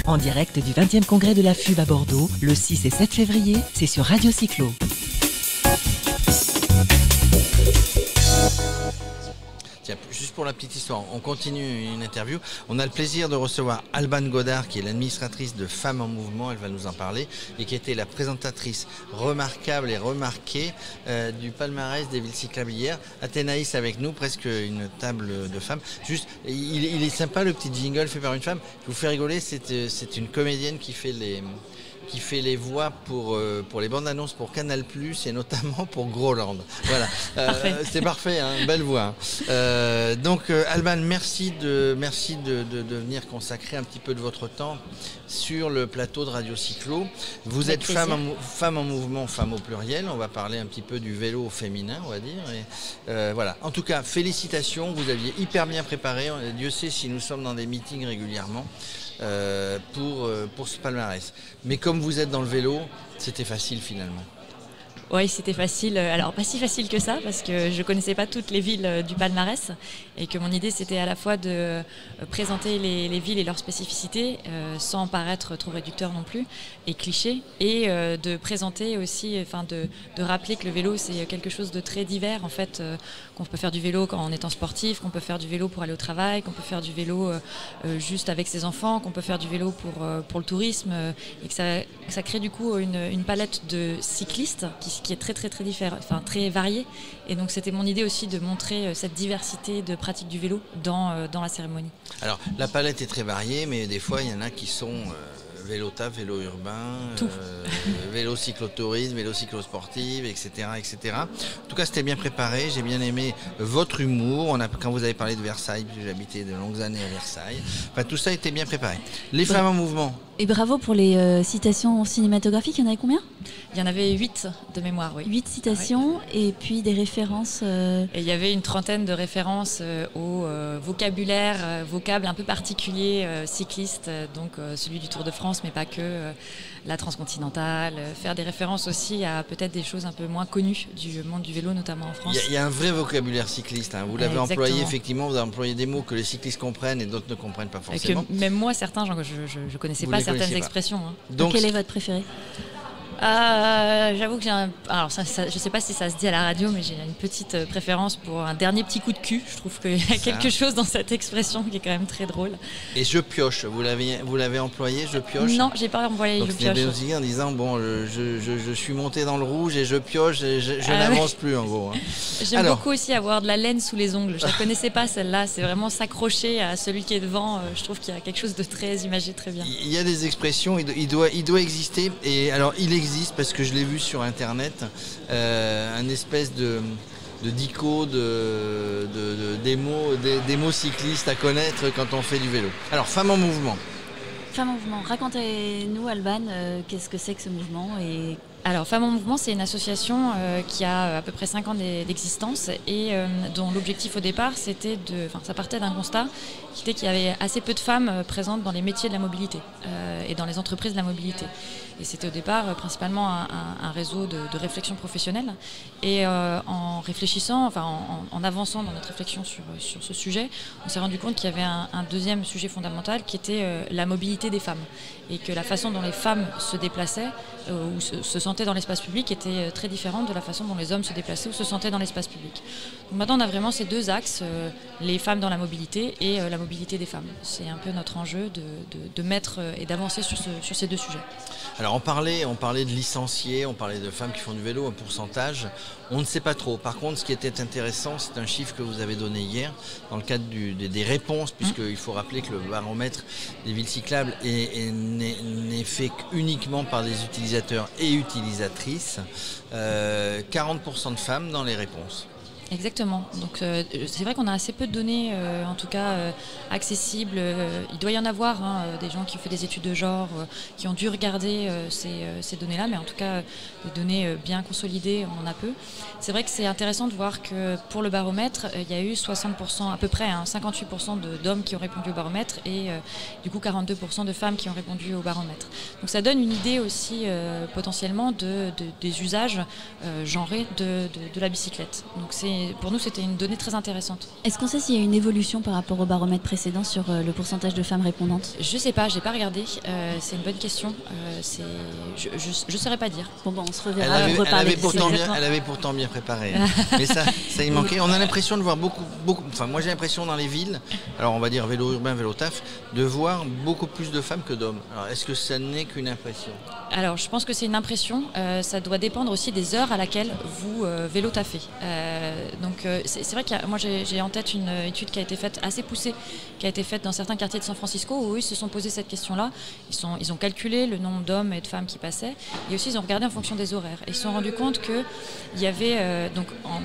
En direct du 20e congrès de la FUB à Bordeaux, le 6 et 7 février, c'est sur Radio Cyclo. Tiens, juste pour la petite histoire, on continue une interview. On a le plaisir de recevoir Alban Godard, qui est l'administratrice de Femmes en Mouvement, elle va nous en parler, et qui était la présentatrice remarquable et remarquée du palmarès des villes cyclables hier. Athénaïs avec nous, presque une table de femmes. Juste, il est sympa le petit jingle fait par une femme. Je vous fais rigoler, c'est une comédienne qui fait les voix pour les bandes annonces pour Canal+, et notamment pour Groland. Voilà, c'est parfait, hein, belle voix. Donc Alban, merci de venir consacrer un petit peu de votre temps sur le plateau de Radio Cyclo. Vous êtes femme en mouvement, femme au pluriel. On va parler un petit peu du vélo au féminin, on va dire. Et, voilà. En tout cas, félicitations. Vous aviez hyper bien préparé. Dieu sait si nous sommes dans des meetings régulièrement. Pour ce palmarès. Mais comme vous êtes dans le vélo, c'était facile finalement. Oui, c'était facile. Alors, pas si facile que ça, parce que je ne connaissais pas toutes les villes du palmarès et que mon idée, c'était à la fois de présenter les villes et leurs spécificités sans paraître trop réducteur non plus et cliché, et de présenter aussi, de rappeler que le vélo, c'est quelque chose de très divers, en fait, qu'on peut faire du vélo en étant sportif, qu'on peut faire du vélo pour aller au travail, qu'on peut faire du vélo juste avec ses enfants, qu'on peut faire du vélo pour le tourisme, et que ça crée du coup une palette de cyclistes qui est très très très différente, très variée. Et donc c'était mon idée aussi de montrer cette diversité de pratiques du vélo dans la cérémonie. Alors la palette est très variée, mais des fois il y en a qui sont vélo taf, vélo urbain, vélo cyclotourisme, vélo cyclosportive, etc., etc. En tout cas, c'était bien préparé. J'ai bien aimé votre humour. Quand vous avez parlé de Versailles, puisque j'ai habité de longues années à Versailles, tout ça était bien préparé. Les femmes en mouvement. Et bravo pour les citations cinématographiques. Il y en avait combien ? Il y en avait 8 de mémoire, oui. 8 citations, oui. Et puis des références. Et il y avait une trentaine de références au vocable un peu particulier cycliste, donc celui du Tour de France, mais pas que, la transcontinentale, faire des références aussi à peut-être des choses un peu moins connues du monde du vélo, notamment en France. Il y a un vrai vocabulaire cycliste, hein. Vous l'avez employé, effectivement, vous avez employé des mots que les cyclistes comprennent et d'autres ne comprennent pas forcément. Et que même moi, certains, je ne connaissais pas certaines expressions. Hein. Donc, quel est votre préféré ? J'avoue que j'ai alors je sais pas si ça se dit à la radio, mais j'ai une petite préférence pour un dernier petit coup de cul. Je trouve qu'il y a quelque chose dans cette expression qui est quand même très drôle. Et je pioche, vous l'avez employé, je pioche? Non, j'ai pas employé je pioche. Donc c'est en disant bon, je suis monté dans le rouge et je pioche et je n'avance plus en gros. Hein. J'aime beaucoup aussi avoir de la laine sous les ongles. Je la connaissais pas celle-là. C'est vraiment s'accrocher à celui qui est devant. Je trouve qu'il y a quelque chose de très imagé, très bien. Il y a des expressions, il doit exister. Et alors il existe parce que je l'ai vu sur internet, un espèce de dico des mots cyclistes à connaître quand on fait du vélo. Alors, Femmes en mouvement. Femmes en mouvement. Racontez-nous, Alban, qu'est-ce que c'est que ce mouvement et... Alors, Femmes en mouvement, c'est une association qui a à peu près 5 ans d'existence et dont l'objectif au départ, ça partait d'un constat qui était qu'il y avait assez peu de femmes présentes dans les métiers de la mobilité et dans les entreprises de la mobilité. Et c'était au départ principalement un réseau de réflexion professionnelle. Et en réfléchissant, en avançant dans notre réflexion sur ce sujet, on s'est rendu compte qu'il y avait un deuxième sujet fondamental qui était la mobilité des femmes. Et que la façon dont les femmes se déplaçaient ou se sentaient dans l'espace public était très différente de la façon dont les hommes se déplaçaient ou se sentaient dans l'espace public. Donc maintenant, on a vraiment ces deux axes, les femmes dans la mobilité et la mobilité des femmes. C'est un peu notre enjeu de mettre et d'avancer sur ces deux sujets. Alors on parlait de licenciés, on parlait de femmes qui font du vélo, un pourcentage, on ne sait pas trop. Par contre, ce qui était intéressant, c'est un chiffre que vous avez donné hier dans le cadre des réponses, puisqu'il faut rappeler que le baromètre des villes cyclables n'est fait uniquement par des utilisateurs et utilisatrices. 40% de femmes dans les réponses. Exactement. Donc c'est vrai qu'on a assez peu de données, en tout cas accessibles. Il doit y en avoir des gens qui ont fait des études de genre, qui ont dû regarder ces données-là, mais en tout cas des données bien consolidées, on en a peu. C'est vrai que c'est intéressant de voir que pour le baromètre, il y a eu 60%, à peu près 58% d'hommes qui ont répondu au baromètre et du coup 42% de femmes qui ont répondu au baromètre. Donc ça donne une idée aussi potentiellement des usages genrés de la bicyclette. Donc c'est mais pour nous c'était une donnée très intéressante. Est-ce qu'on sait s'il y a une évolution par rapport au baromètre précédent sur le pourcentage de femmes répondantes? Je sais pas, j'ai pas regardé. C'est une bonne question. Je saurais pas dire. Bon, on se reverra. Elle avait pourtant bien préparé. Mais ça y manquait. On a l'impression de voir beaucoup. Enfin, moi j'ai l'impression dans les villes, alors on va dire vélo urbain, vélo taf, de voir beaucoup plus de femmes que d'hommes. Alors est-ce que ça n'est qu'une impression? Alors je pense que c'est une impression. Ça doit dépendre aussi des heures à laquelle vous vélo taffez. Donc c'est vrai que moi j'ai en tête une étude qui a été faite assez poussée, qui a été faite dans certains quartiers de San Francisco où ils se sont posé cette question-là. Ils ont calculé le nombre d'hommes et de femmes qui passaient et aussi ils ont regardé en fonction des horaires. Et ils se sont rendus compte que il y avait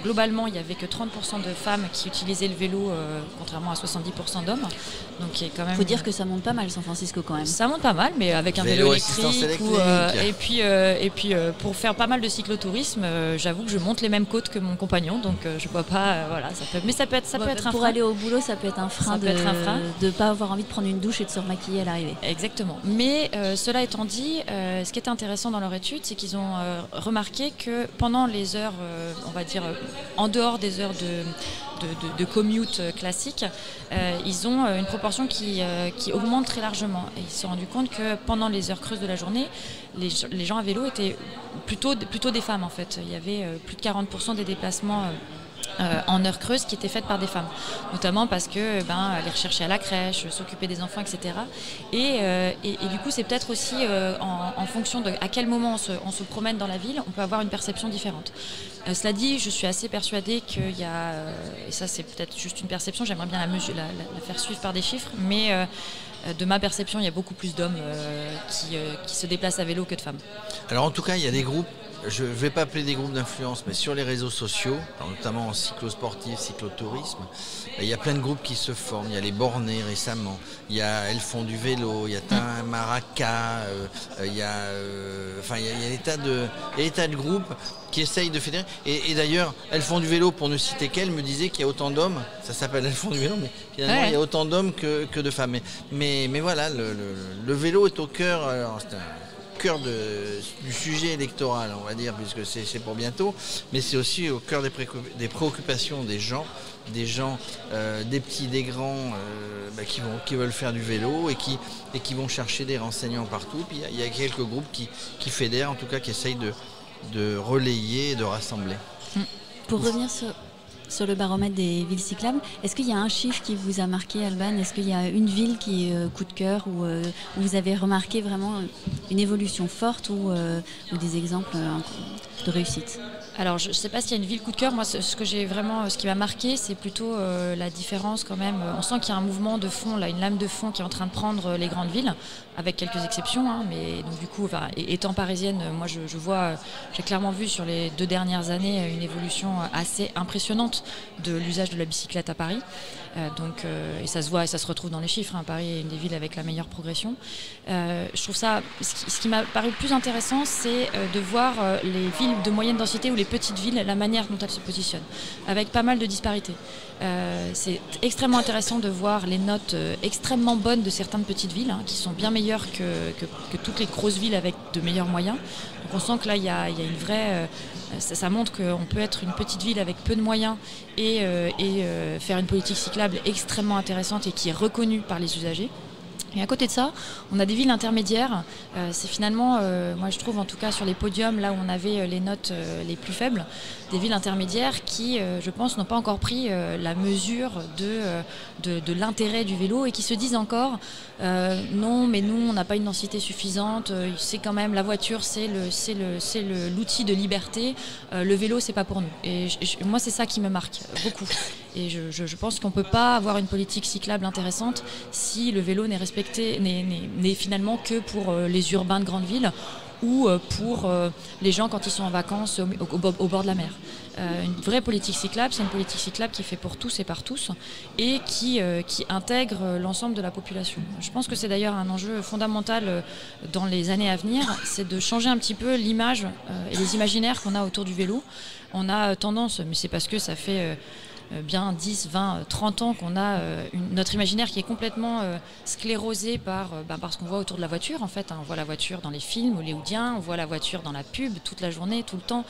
globalement il y avait que 30% de femmes qui utilisaient le vélo contrairement à 70% d'hommes. Donc il y a quand même. Faut dire que ça monte pas mal San Francisco quand même. Ça monte pas mal, mais avec un vélo électrique. Et puis pour faire pas mal de cyclotourisme, j'avoue que je monte les mêmes côtes que mon compagnon, donc je vois pas. Voilà, ça peut être un frein. Pour aller au boulot, ça peut être un frein de pas avoir envie de prendre une douche et de se remaquiller à l'arrivée. Exactement. Mais cela étant dit, ce qui était intéressant dans leur étude, c'est qu'ils ont remarqué que pendant les heures, on va dire en dehors des heures de commute classique, ils ont une proportion qui augmente très largement. Et ils se sont rendus compte que pendant les heures creuses de la journée, les gens à vélo étaient plutôt des femmes en fait. Il y avait plus de 40% des déplacements en heures creuses qui étaient faites par des femmes, notamment parce que aller rechercher à la crèche, s'occuper des enfants, etc. Et du coup, c'est peut-être aussi en fonction de à quel moment on se promène dans la ville, on peut avoir une perception différente. Cela dit, je suis assez persuadée qu'il y a, et ça c'est peut-être juste une perception, j'aimerais bien la faire suivre par des chiffres, mais de ma perception, il y a beaucoup plus d'hommes qui se déplacent à vélo que de femmes. Alors en tout cas, il y a des groupes, je ne vais pas appeler des groupes d'influence, mais sur les réseaux sociaux, notamment en cyclosportif, cyclotourisme, il y a plein de groupes qui se forment. Il y a les bornés récemment, il y a Elles font du vélo, il y a Maraca, il y a des tas de groupes qui essayent de fédérer. Et d'ailleurs, Elles font du vélo, pour ne citer qu'elles, me disait qu'il y a autant d'hommes, ça s'appelle Elles font du vélo, mais finalement il y a autant d'hommes que de femmes. Mais voilà, le vélo est au cœur, c'est un cœur du sujet électoral, on va dire, puisque c'est pour bientôt, mais c'est aussi au cœur des préoccupations des gens, des petits, des grands, qui veulent faire du vélo et qui vont chercher des renseignements partout. Puis il y a quelques groupes qui fédèrent, en tout cas qui essayent de relayer et de rassembler. Pour revenir sur le baromètre des villes cyclables, est-ce qu'il y a un chiffre qui vous a marqué, Alban? Est-ce qu'il y a une ville qui est coup de cœur où vous avez remarqué vraiment une évolution forte ou des exemples de réussite? Alors, je ne sais pas s'il y a une ville coup de cœur. Moi, ce qui m'a marqué, c'est plutôt la différence quand même. On sent qu'il y a un mouvement de fond, là, une lame de fond qui est en train de prendre les grandes villes, avec quelques exceptions. Mais donc du coup, étant parisienne, moi, j'ai clairement vu sur les 2 dernières années une évolution assez impressionnante de l'usage de la bicyclette à Paris. Et ça se voit et ça se retrouve dans les chiffres. Paris est une des villes avec la meilleure progression. Je trouve ça, ce qui m'a paru le plus intéressant, c'est de voir les villes de moyenne densité ou les petites villes, la manière dont elles se positionnent, avec pas mal de disparités. C'est extrêmement intéressant de voir les notes extrêmement bonnes de certaines petites villes, qui sont bien meilleures que toutes les grosses villes avec de meilleurs moyens. Donc on sent que là, il y a une vraie... ça montre qu'on peut être une petite ville avec peu de moyens et faire une politique cyclable extrêmement intéressante et qui est reconnue par les usagers. Et à côté de ça, on a des villes intermédiaires. C'est finalement, moi je trouve en tout cas sur les podiums, là où on avait les notes les plus faibles, des villes intermédiaires qui, je pense, n'ont pas encore pris la mesure de l'intérêt du vélo et qui se disent encore non, mais nous on n'a pas une densité suffisante, c'est quand même la voiture, c'est l'outil de liberté, le vélo c'est pas pour nous. Et moi c'est ça qui me marque beaucoup. Et je pense qu'on ne peut pas avoir une politique cyclable intéressante si le vélo n'est finalement que pour les urbains de grandes villes ou pour les gens quand ils sont en vacances au bord de la mer. Une vraie politique cyclable, c'est une politique cyclable qui est faite pour tous et par tous et qui intègre l'ensemble de la population. Je pense que c'est d'ailleurs un enjeu fondamental dans les années à venir, c'est de changer un petit peu l'image et les imaginaires qu'on a autour du vélo. On a tendance, mais c'est parce que ça fait... bien 10, 20, 30 ans qu'on a notre imaginaire qui est complètement sclérosé par ce qu'on voit autour de la voiture en fait. On voit la voiture dans les films hollywoodiens, on voit la voiture dans la pub toute la journée, tout le temps.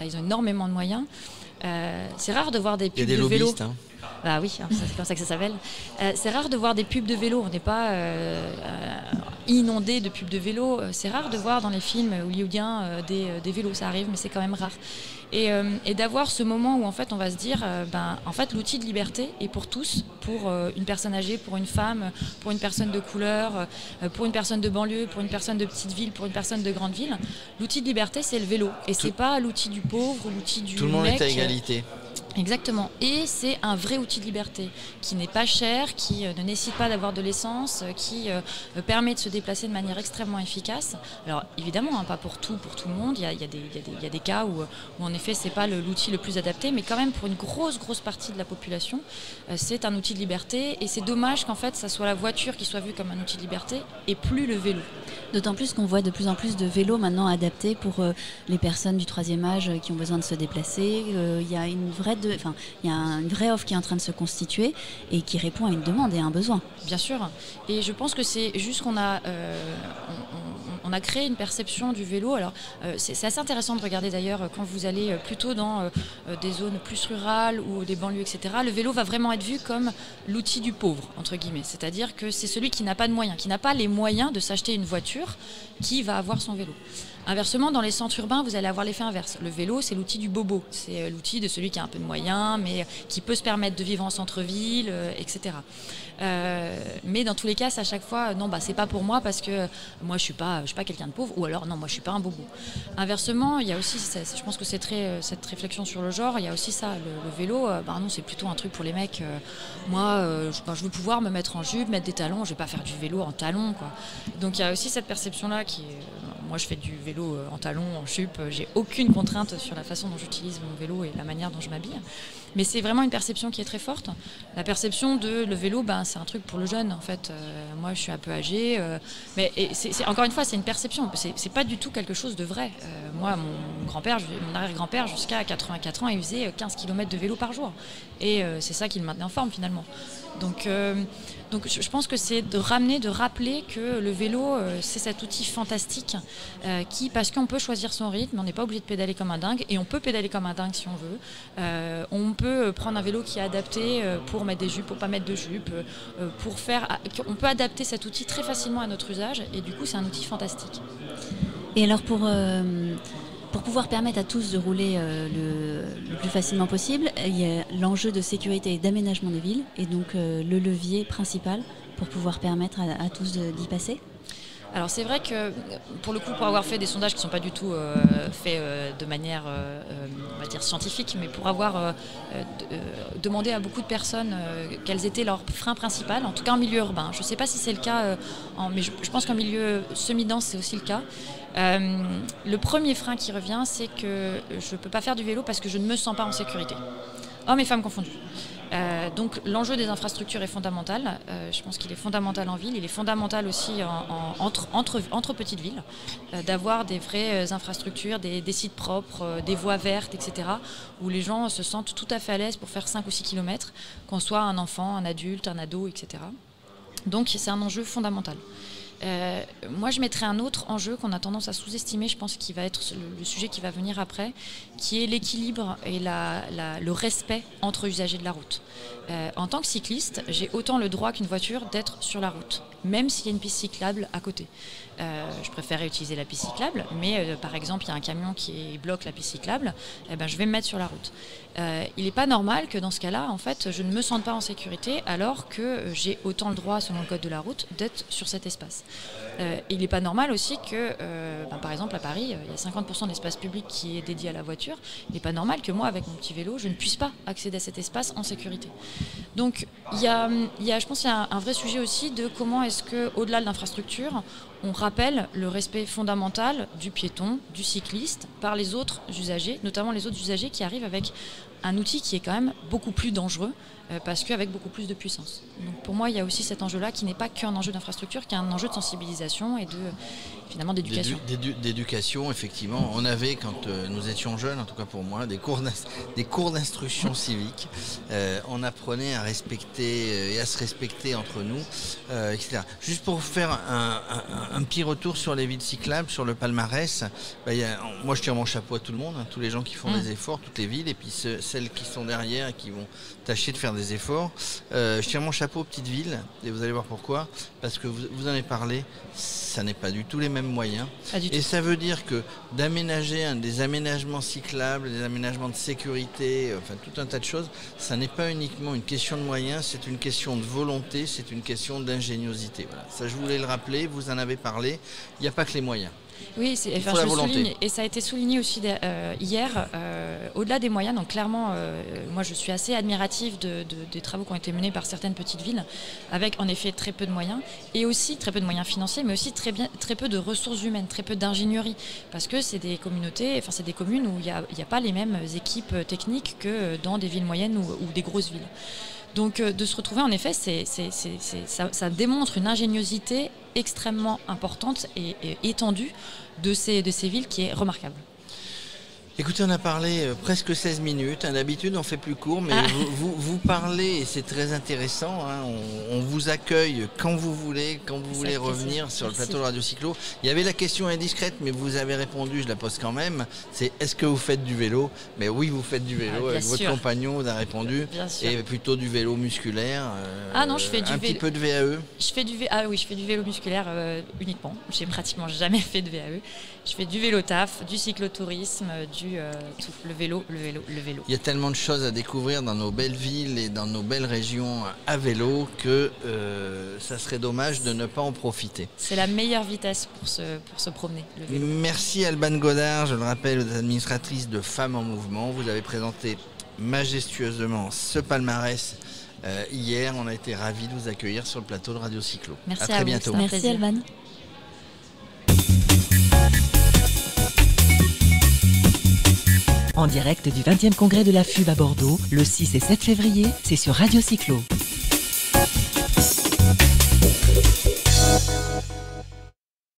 Ils ont énormément de moyens. C'est rare de voir des Il y a pubs des de vélo. lobbyistes. Hein. Bah oui, hein, c'est comme ça que ça s'appelle. C'est rare de voir des pubs de vélo. On n'est pas inondé de pubs de vélo. C'est rare de voir dans les films hollywoodiens des vélos. Ça arrive, mais c'est quand même rare. Et d'avoir ce moment où en fait on va se dire, en fait l'outil de liberté est pour tous, pour une personne âgée, pour une femme, pour une personne de couleur, pour une personne de banlieue, pour une personne de petite ville, pour une personne de grande ville. L'outil de liberté, c'est le vélo. Et c'est pas l'outil du pauvre ou l'outil du mec. Tout le monde est à égalité. Exactement. Et c'est un vrai outil de liberté qui n'est pas cher, qui ne nécessite pas d'avoir de l'essence, qui permet de se déplacer de manière extrêmement efficace. Alors évidemment, hein, pas pour tout le monde. Il y a des cas où en effet c'est pas l'outil le plus adapté, mais quand même pour une grosse partie de la population, c'est un outil de liberté. Et c'est dommage qu'en fait ça soit la voiture qui soit vue comme un outil de liberté et plus le vélo. D'autant plus qu'on voit de plus en plus de vélos maintenant adaptés pour les personnes du troisième âge qui ont besoin de se déplacer. Il y a une vraie offre qui est en train de se constituer et qui répond à une demande et à un besoin. Bien sûr. Et je pense que c'est juste qu'on a, on a créé une perception du vélo. Alors, c'est assez intéressant de regarder d'ailleurs quand vous allez plutôt dans des zones plus rurales ou des banlieues, etc. Le vélo va vraiment être vu comme l'outil du pauvre, entre guillemets. C'est-à-dire que c'est celui qui n'a pas de moyens, qui n'a pas les moyens de s'acheter une voiture, qui va avoir son vélo. Inversement, dans les centres urbains, vous allez avoir l'effet inverse. Le vélo, c'est l'outil du bobo. C'est l'outil de celui qui a un peu de moyens, mais qui peut se permettre de vivre en centre-ville, etc. Mais dans tous les cas, c'est à chaque fois, non, c'est pas pour moi parce que moi, je suis pas quelqu'un de pauvre, ou alors, non, moi, je suis pas un bobo. Inversement, il y a aussi, je pense que c'est cette réflexion sur le genre, il y a aussi ça, le vélo, non, c'est plutôt un truc pour les mecs. Moi, je veux pouvoir me mettre en jupe, mettre des talons, je vais pas faire du vélo en talons, quoi. Donc, il y a aussi cette perception-là qui est... Moi, je fais du vélo en talons, en jupe. J'ai aucune contrainte sur la façon dont j'utilise mon vélo et la manière dont je m'habille. Mais c'est vraiment une perception qui est très forte. La perception de le vélo, c'est un truc pour le jeune, en fait. Moi, je suis un peu âgée. Mais encore une fois, c'est une perception. C'est pas du tout quelque chose de vrai. Moi, mon arrière-grand-père, jusqu'à 84 ans, il faisait 15 km de vélo par jour. Et c'est ça qui le maintenait en forme, finalement. Donc je pense que c'est de rappeler que le vélo, c'est cet outil fantastique parce qu'on peut choisir son rythme, on n'est pas obligé de pédaler comme un dingue, et on peut pédaler comme un dingue si on veut. On peut prendre un vélo qui est adapté pour mettre des jupes, pour pas mettre de jupes, on peut adapter cet outil très facilement à notre usage, et du coup c'est un outil fantastique. Et alors pour pouvoir permettre à tous de rouler le plus facilement possible, il y a l'enjeu de sécurité et d'aménagement des villes, et donc le levier principal pour pouvoir permettre à tous d'y passer. Alors c'est vrai que pour le coup, pour avoir fait des sondages qui ne sont pas du tout faits de manière on va dire scientifique, mais pour avoir demandé à beaucoup de personnes quels étaient leurs freins principaux, en tout cas en milieu urbain. Je ne sais pas si c'est le cas, mais je pense qu'en milieu semi-dense c'est aussi le cas. Le premier frein qui revient, c'est que je ne peux pas faire du vélo parce que je ne me sens pas en sécurité. Hommes et femmes confondus. Donc l'enjeu des infrastructures est fondamental. Je pense qu'il est fondamental en ville. Il est fondamental aussi entre petites villes, d'avoir des vraies infrastructures, des sites propres, des voies vertes, etc., où les gens se sentent tout à fait à l'aise pour faire 5 ou 6 km, qu'on soit un enfant, un adulte, un ado, etc. Donc c'est un enjeu fondamental. Moi, je mettrais un autre enjeu qu'on a tendance à sous-estimer, je pense qu'il va être le sujet qui va venir après, qui est l'équilibre et le respect entre usagers de la route. En tant que cycliste, j'ai autant le droit qu'une voiture d'être sur la route, même s'il y a une piste cyclable à côté. Je préférerais utiliser la piste cyclable, mais par exemple, il y a un camion qui bloque la piste cyclable, je vais me mettre sur la route. Il n'est pas normal que dans ce cas-là, en fait, je ne me sente pas en sécurité alors que j'ai autant le droit, selon le code de la route, d'être sur cet espace. Il n'est pas normal aussi que, par exemple, à Paris, il y a 50% de l'espace public qui est dédié à la voiture. Il n'est pas normal que moi, avec mon petit vélo, je ne puisse pas accéder à cet espace en sécurité. Donc, je pense qu'il y a un vrai sujet aussi de comment est-ce qu'au-delà de l'infrastructure, on rappelle le respect fondamental du piéton, du cycliste, par les autres usagers, notamment les autres usagers qui arrivent avec un outil qui est quand même beaucoup plus dangereux parce qu'avec beaucoup plus de puissance. Donc pour moi, il y a aussi cet enjeu-là qui n'est pas qu'un enjeu d'infrastructure, qui est un enjeu de sensibilisation et finalement d'éducation. D'éducation, effectivement. On avait, quand nous étions jeunes, en tout cas pour moi, des cours d'instruction civique. On apprenait à respecter et à se respecter entre nous, etc. Juste pour faire un petit retour sur les villes cyclables, sur le palmarès, moi je tire mon chapeau à tout le monde, hein, tous les gens qui font des efforts, toutes les villes, et puis celles qui sont derrière et qui vont tâcher de faire des efforts. Je tire mon chapeau aux petites villes, et vous allez voir pourquoi. Parce que vous en avez parlé, ça n'est pas du tout les mêmes moyens. Et ça veut dire que d'aménager des aménagements cyclables, des aménagements de sécurité, enfin tout un tas de choses, ça n'est pas uniquement une question de moyens, c'est une question de volonté, c'est une question d'ingéniosité. Voilà. Ça, je voulais le rappeler, vous en avez parlé, il n'y a pas que les moyens. Oui, je le souligne, et ça a été souligné aussi hier, au-delà des moyens. Donc clairement, moi je suis assez admirative des travaux qui ont été menés par certaines petites villes, avec en effet très peu de moyens, et aussi très peu de moyens financiers, mais aussi très peu de ressources humaines, très peu d'ingénierie, parce que c'est des communautés, enfin c'est des communes où il n'y a pas les mêmes équipes techniques que dans des villes moyennes ou des grosses villes. Donc de se retrouver, en effet, ça démontre une ingéniosité extrêmement importante et étendue de ces villes qui est remarquable. Écoutez, on a parlé presque 16 minutes. D'habitude, on fait plus court, mais vous parlez et c'est très intéressant. Hein. On vous accueille quand vous voulez revenir sur le plateau de Radio Cyclo. Il y avait la question indiscrète, mais vous avez répondu, je la pose quand même. C'est est-ce que vous faites du vélo? Mais oui, vous faites du vélo. Avec votre compagnon, vous avez répondu. Et plutôt du vélo musculaire. Non, je fais du vélo. Un petit peu de VAE. Je fais du vélo musculaire uniquement. J'ai pratiquement jamais fait de VAE. Je fais du vélo taf, du cyclotourisme, le vélo. Il y a tellement de choses à découvrir dans nos belles villes et dans nos belles régions à vélo que ça serait dommage de ne pas en profiter. C'est la meilleure vitesse pour se promener, le vélo. Merci Alban Godard, je le rappelle, administratrice de Femmes en Mouvement. Vous avez présenté majestueusement ce palmarès hier. On a été ravis de vous accueillir sur le plateau de Radio Cyclo. Merci à très bientôt. Merci Alban. En direct du 20e congrès de la FUB à Bordeaux, le 6 et 7 février, c'est sur Radio Cyclo.